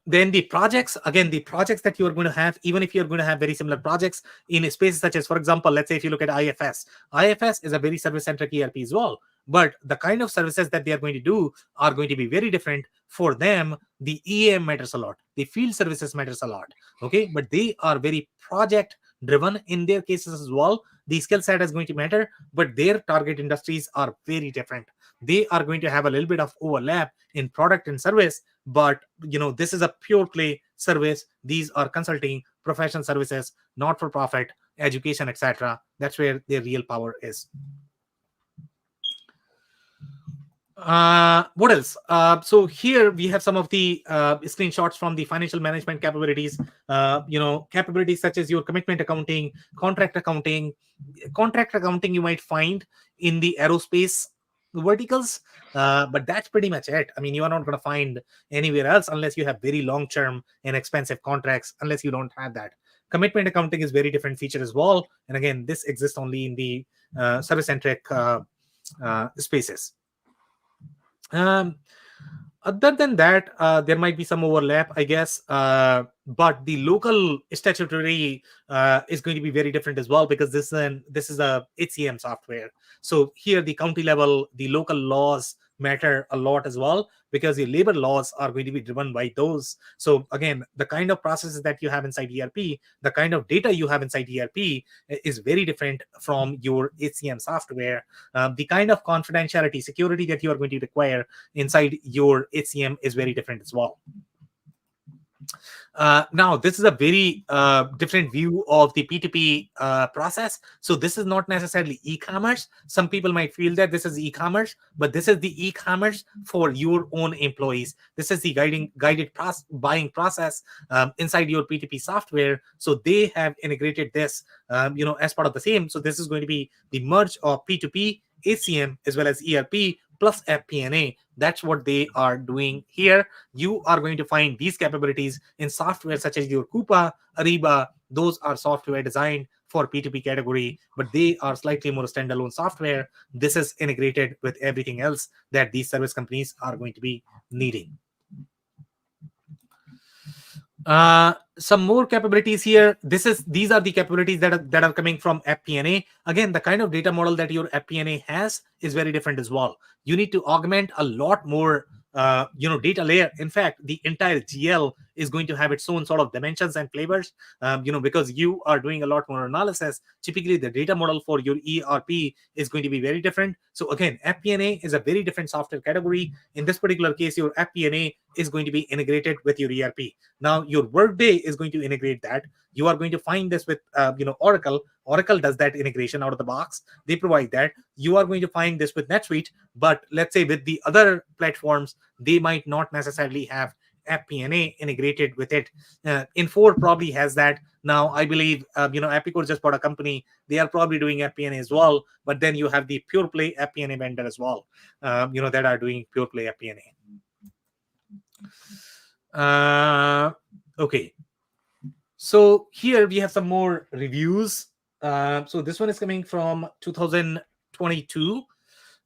Then the projects, again, the projects that you are going to have, even if you're going to have very similar projects in spaces such as, for example, let's say if you look at IFS is a very service-centric ERP as well. But the kind of services that they are going to do are going to be very different. For them, the EAM matters a lot. The field services matters a lot. Okay, but they are very project driven in their cases as well. The skill set is going to matter, but their target industries are very different. They are going to have a little bit of overlap in product and service, but this is a pure play service. These are consulting, professional services, not for profit, education, etc. That's where their real power is. What else? So here we have some of the screenshots from the financial management capabilities. Capabilities such as your commitment accounting, contract accounting. Contract accounting you might find in the aerospace verticals, but that's pretty much it. I mean, you are not going to find anywhere else unless you have very long-term and expensive contracts. Unless you don't have that, commitment accounting is very different feature as well. And again, this exists only in the service-centric spaces. Other than that, there might be some overlap, I guess, but the local statutory is going to be very different as well, because this is a HCM software. So here the county level, the local laws matter a lot as well, because the labor laws are going to be driven by those. So again, the kind of processes that you have inside ERP, the kind of data you have inside ERP is very different from your HCM software. The kind of confidentiality, security that you are going to require inside your HCM is very different as well. Now, this is a very different view of the P2P process. So this is not necessarily e-commerce. Some people might feel that this is e-commerce, but this is the e-commerce for your own employees. This is the guided buying process inside your P2P software. So they have integrated this, as part of the same. So this is going to be the merge of P2P, HCM, as well as ERP plus FP&A. That's what they are doing here. You are going to find these capabilities in software such as your Coupa, Ariba. Those are software designed for P2P category, but they are slightly more standalone software. This is integrated with everything else that these service companies are going to be needing. Some more capabilities here. These are the capabilities that are coming from FP&A. Again, the kind of data model that your FP&A has is very different as well. You need to augment a lot more data layer. In fact, the entire GL is going to have its own sort of dimensions and flavors, because you are doing a lot more analysis. Typically, the data model for your ERP is going to be very different. So again, FP&A is a very different software category. In this particular case, your FP&A is going to be integrated with your ERP. Now, your Workday is going to integrate that. You are going to find this with Oracle. Oracle does that integration out of the box. They provide that. You are going to find this with NetSuite, but let's say with the other platforms, they might not necessarily have FP&A integrated with it. Infor probably has that now. I believe Epicor just bought a company. They are probably doing FP&A as well. But then you have the pure play FP&A vendor as well. That are doing pure play FP&A. Okay. So here we have some more reviews. So this one is coming from 2022.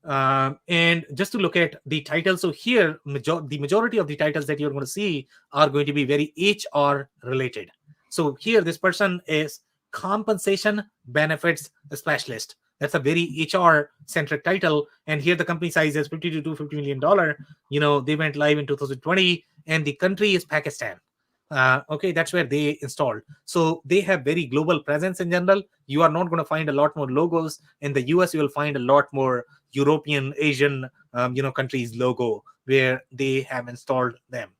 And just to look at the titles, so here the majority of the titles that you're going to see are going to be very HR related. So here this person is compensation benefits specialist. That's a very HR centric title. And here the company size is $50 to $250 million. They went live in 2020, and the country is Pakistan. Okay, that's where they installed. So they have very global presence in general. You are not going to find a lot more logos. In the US, you will find a lot more European, Asian, countries logo where they have installed them.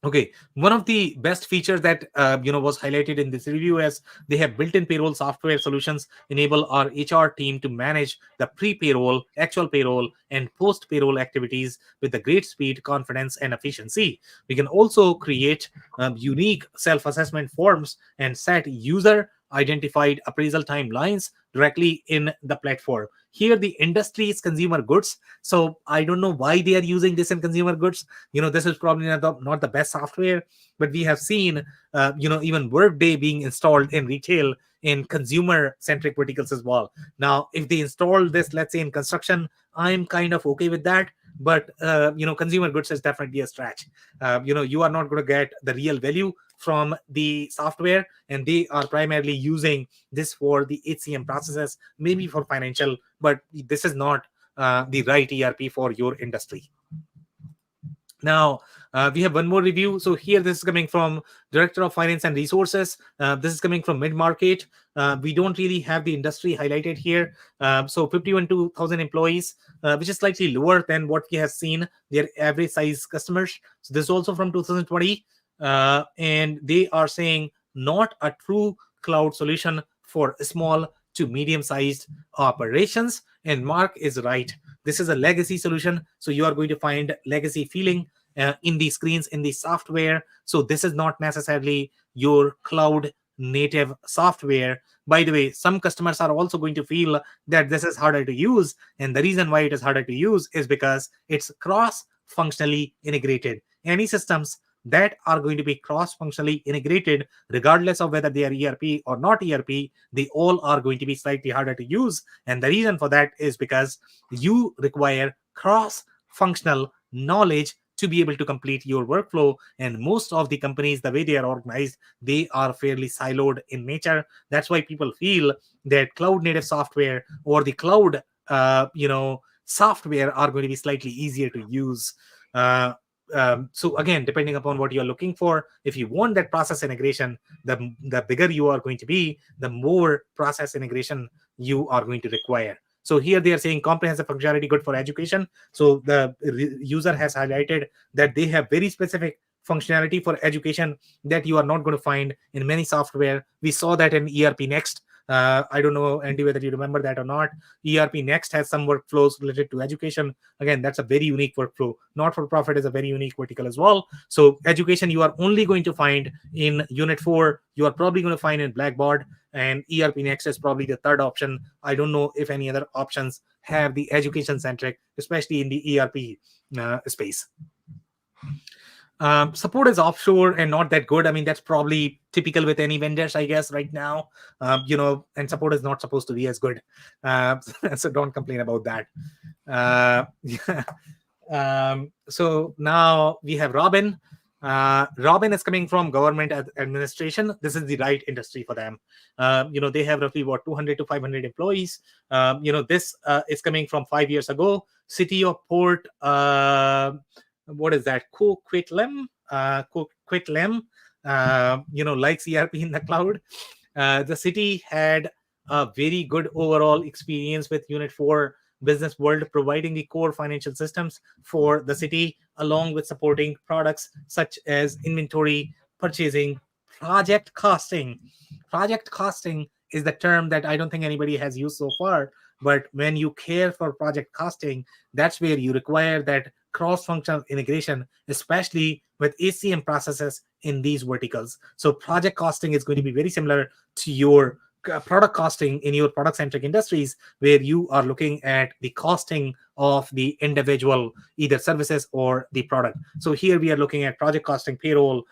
Okay, one of the best features that was highlighted in this review is they have built-in payroll software solutions enable our HR team to manage the pre-payroll, actual payroll, and post-payroll activities with a great speed, confidence, and efficiency. We can also create unique self-assessment forms and set user-identified appraisal timelines directly in the platform. Here, the industry is consumer goods. So I don't know why they are using this in consumer goods. This is probably not the best software, but we have seen, even Workday being installed in retail in consumer-centric verticals as well. Now, if they install this, let's say in construction, I'm kind of okay with that. But consumer goods is definitely a stretch. You are not going to get the real value from the software, and they are primarily using this for the HCM processes, maybe for financial, but this is not the right ERP for your industry. Now, we have one more review. So here, this is coming from Director of Finance and Resources. This is coming from mid-market. We don't really have the industry highlighted here. So 51,000 employees, which is slightly lower than what we have seen their average size customers. So this is also from 2020. And they are saying not a true cloud solution for small to medium-sized operations. And Mark is right. This is a legacy solution. So you are going to find legacy feeling in the screens, in the software. So this is not necessarily your cloud native software. By the way, some customers are also going to feel that this is harder to use. And the reason why it is harder to use is because it's cross-functionally integrated. Any systems that are going to be cross-functionally integrated, regardless of whether they are ERP or not ERP, they all are going to be slightly harder to use. And the reason for that is because you require cross-functional knowledge to be able to complete your workflow. And most of the companies, the way they are organized, they are fairly siloed in nature. That's why people feel that cloud native software or the cloud software are going to be slightly easier to use. So again, depending upon what you're looking for, if you want that process integration, the bigger you are going to be, the more process integration you are going to require. So here they are saying comprehensive functionality good for education. So the user has highlighted that they have very specific functionality for education that you are not going to find in many software. We saw that in ERP Next. I don't know, Andy, whether you remember that or not. ERP Next has some workflows related to education. Again, that's a very unique workflow. Not-for-profit is a very unique vertical as well. So education, you are only going to find in Unit4. You are probably going to find in Blackboard. And ERP Next is probably the third option. I don't know if any other options have the education-centric, especially in the ERP space. Support is offshore and not that good. I mean, that's probably typical with any vendors, I guess, right now. And support is not supposed to be as good. So don't complain about that. So now we have Robin. Robin is coming from government administration. This is the right industry for them. They have roughly 200 to 500 employees. This is coming from 5 years ago. City of Port. What is that? Coquitlam, likes ERP in the cloud. The city had a very good overall experience with Unit4 Business World, providing the core financial systems for the city, along with supporting products such as inventory, purchasing, project costing. Project costing is the term that I don't think anybody has used so far. But when you care for project costing, that's where you require that cross-functional integration, especially with HCM processes in these verticals. So project costing is going to be very similar to your product costing in your product-centric industries, where you are looking at the costing of the individual either services or the product. So here we are looking at project costing, payroll.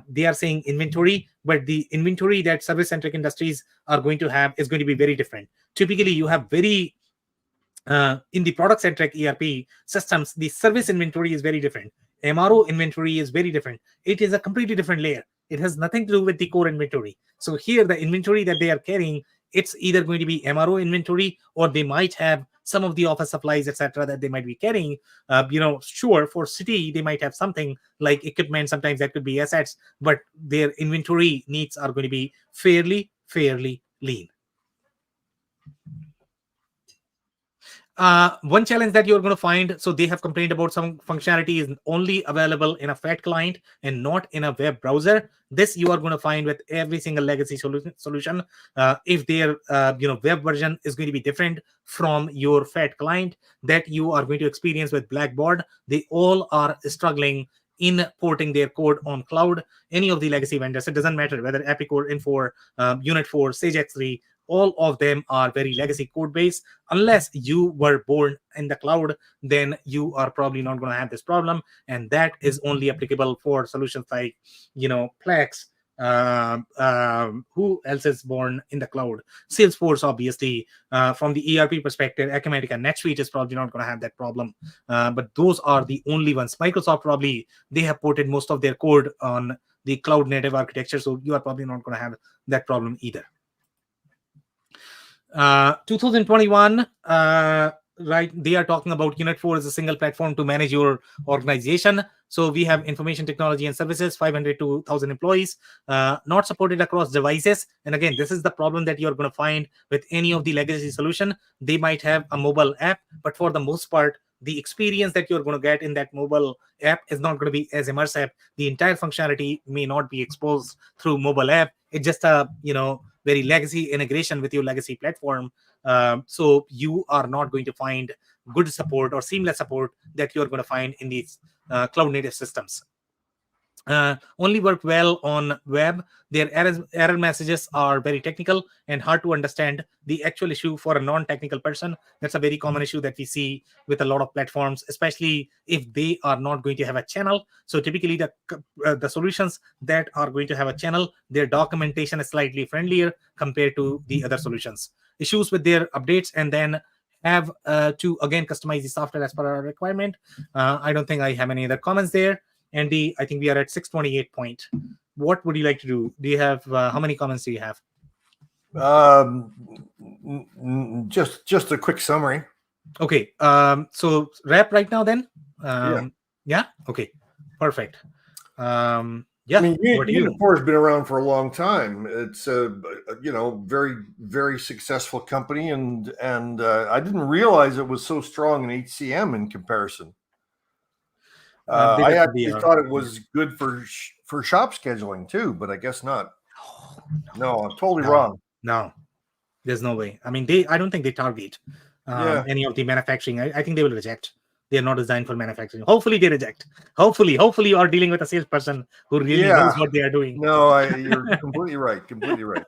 They are saying inventory, but the inventory that service-centric industries are going to have is going to be very different. Typically, you have very in the product-centric ERP systems, the service inventory is very different. MRO inventory is very different. It is a completely different layer. It has nothing to do with the core inventory. So here, the inventory that they are carrying, it's either going to be MRO inventory, or they might have some of the office supplies, etc., that they might be carrying. Sure, for city, they might have something like equipment. Sometimes that could be assets, but their inventory needs are going to be fairly lean. One challenge that you're going to find, so they have complained about some functionality is only available in a fat client and not in a web browser. This you are going to find with every single legacy solution. If their web version is going to be different from your fat client that you are going to experience with Blackboard, they all are struggling in porting their code on cloud. Any of the legacy vendors, it doesn't matter whether Epicor, Infor, Unit4, Sage X3, all of them are very legacy code base. Unless you were born in the cloud, then you are probably not going to have this problem. And that is only applicable for solutions like, Plex. Who else is born in the cloud? Salesforce, obviously. From the ERP perspective, Acumatica, NetSuite is probably not going to have that problem. But those are the only ones. Microsoft, probably, they have ported most of their code on the cloud native architecture. So you are probably not going to have that problem either. 2021, right, they are talking about Unit4 as a single platform to manage your organization. So we have information technology and services, 500 to 1,000 employees, not supported across devices. And again, this is the problem that you're going to find with any of the legacy solution. They might have a mobile app, but for the most part, the experience that you're going to get in that mobile app is not going to be as immersive. The entire functionality may not be exposed through mobile app. It's just a, very legacy integration with your legacy platform. So you are not going to find good support or seamless support that you're going to find in these cloud native systems. Only work well on web. Their error messages are very technical and hard to understand. The actual issue for a non-technical person, that's a very common issue that we see with a lot of platforms, especially if they are not going to have a channel. So typically the solutions that are going to have a channel, their documentation is slightly friendlier compared to the other solutions. Issues with their updates, and then have to again customize the software as per our requirement. I don't think I have any other comments there. Andy, I think we are at 628 point. What would you like to do? Do you have, how many comments do you have? Just a quick summary. Okay. So wrap right now then? Yeah? Okay. Perfect. Yeah. I mean, Unit4 has been around for a long time. It's a very, very successful company, and I didn't realize it was so strong in HCM in comparison. I actually thought it was good for shop scheduling too, but I guess not. No, I'm totally wrong. No, there's no way. I mean, I don't think they target any of the manufacturing. I think they will reject. They are not designed for manufacturing. Hopefully they reject. Hopefully you are dealing with a salesperson who really knows what they are doing. No, you're completely right. Completely right.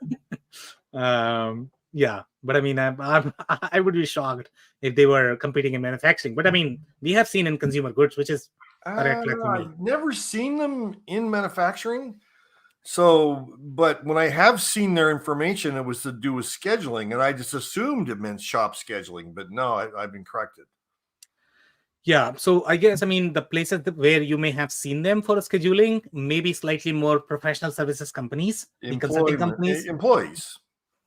Yeah, but I mean, I would be shocked if they were competing in manufacturing. But I mean, we have seen in consumer goods, which is a red flag for me. I've never seen them in manufacturing. So, but when I have seen their information, it was to do with scheduling, and I just assumed it meant shop scheduling. But no, I've been corrected. Yeah, so I guess, I mean, the places where you may have seen them for scheduling, maybe slightly more professional services companies, the consulting companies, employees.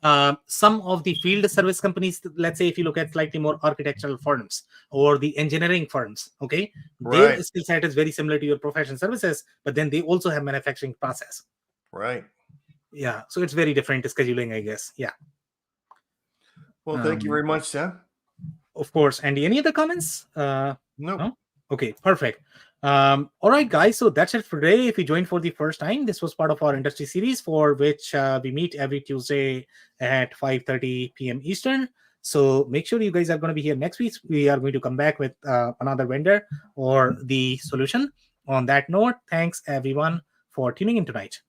Some of the field service companies, let's say if you look at slightly more architectural firms or the engineering firms, okay, right, their skill set is very similar to your professional services, but then they also have manufacturing process. Right. Yeah, so it's very different scheduling, I guess. Yeah. Well, thank you very much, Sam. Of course. Andy, any other comments? No. Okay, perfect. All right, guys. So that's it for today. If you joined for the first time, this was part of our industry series for which we meet every Tuesday at 5:30 p.m. Eastern. So make sure you guys are going to be here next week. We are going to come back with another vendor or the solution. On that note, thanks everyone for tuning in tonight.